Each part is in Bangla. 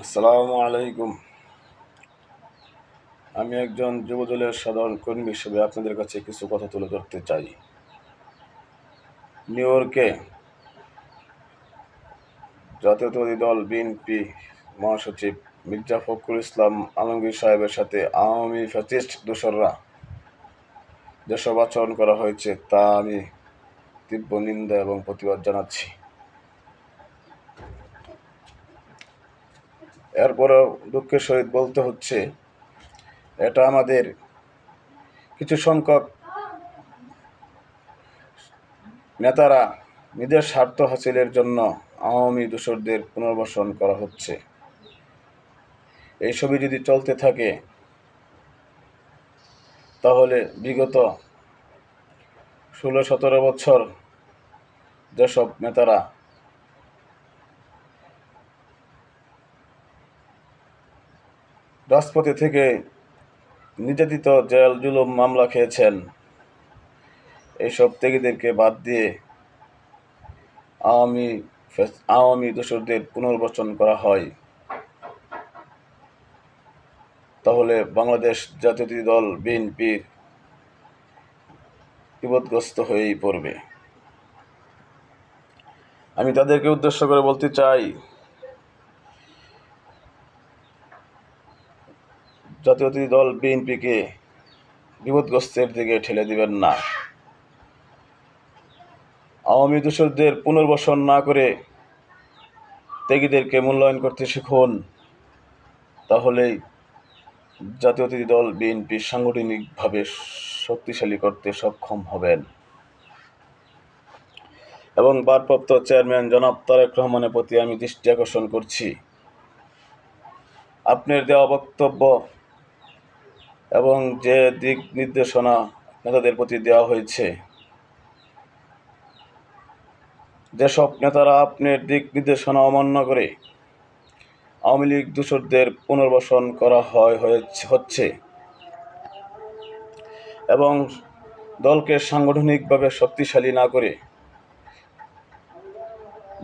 আসসালামু আলাইকুম। আমি একজন যুবদলের সাধারণ কর্মী হিসেবে আপনাদের কাছে কিছু কথা তুলে ধরতে চাই। নিউ ইয়র্কে জাতীয়তাবাদী দল বিএনপি মহাসচিব মির্জা ফখরুল ইসলাম আলমগীর সাহেবের সাথে আওয়ামী ফ্যাসিস্ট দোসররা যেসব আচরণ করা হয়েছে তা আমি তীব্র নিন্দা এবং প্রতিবাদ জানাচ্ছি। এরপরেও দুঃখের সহিত বলতে হচ্ছে, এটা আমাদের কিছু সংখ্যক নেতারা নিজের স্বার্থ হাসিলের জন্য আওয়ামী দোসরদের পুনর্বাসন করা হচ্ছে। এইসবই যদি চলতে থাকে তাহলে বিগত 16-17 বছর যেসব নেতারা রাজপথে থেকে নির্যাতিত, জেল জুলুম মামলা খেয়েছেন, এইসব ত্যাগীদেরকে বাদ দিয়ে আওয়ামী দোসরদের পুনর্বাসন করা হয়, তাহলে বাংলাদেশ জাতীয়তাবাদী দল বিএনপি বিপদগ্রস্ত হয়েই পড়বে। আমি তাদেরকে উদ্দেশ্য করে বলতে চাই, জাতীয়তাবাদী দল বিএনপিকে বিপদগ্রস্তের দিকে ঠেলে দিবেন না। আওয়ামী দোসরদের পুনর্বাসন না করে ত্যাগীদেরকে মূল্যায়ন করতে শিখুন, তাহলেই জাতীয়তাবাদী দল বিএনপি সাংগঠনিকভাবে শক্তিশালী করতে সক্ষম হবেন। এবং ভারপ্রাপ্ত চেয়ারম্যান জনাব তারেক রহমানের প্রতি আমি দৃষ্টি আকর্ষণ করছি, আপনার দেওয়া বক্তব্য এবং যে দিক নির্দেশনা নেতাদের প্রতি দেওয়া হয়েছে, যেসব নেতারা আপনার দিক নির্দেশনা অমান্য করে আওয়ামী লীগ দোসরদের পুনর্বাসন করা হচ্ছে এবং দলকে সাংগঠনিকভাবে শক্তিশালী না করে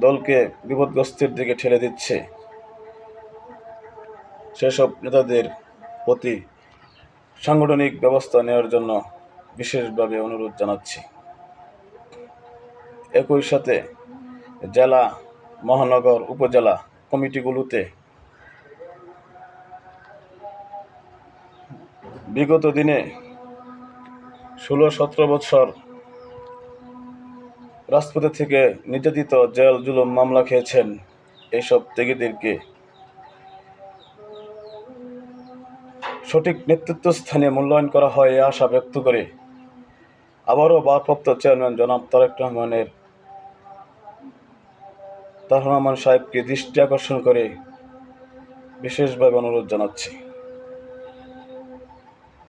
দলকে বিপদগ্রস্তের দিকে ঠেলে দিচ্ছে, সেসব নেতাদের প্রতি সাংগঠনিক ব্যবস্থা নেওয়ার জন্য বিশেষভাবে অনুরোধ জানাচ্ছি। একই সাথে জেলা, মহানগর, উপজেলা কমিটিগুলোতে বিগত দিনে 16-17 বছর রাজপথে থেকে নির্যাতিত, জেল জুলুম মামলা খেয়েছেন, এইসব ত্যাগীদেরকে সঠিক নেতৃত্বস্থানে মূল্যায়ন করা হয় এই আশা ব্যক্ত করে আবারও ভারপ্রাপ্ত চেয়ারম্যান জনাব তারেক রহমান সাহেবকে দৃষ্টি আকর্ষণ করে বিশেষভাবে অনুরোধ জানাচ্ছি।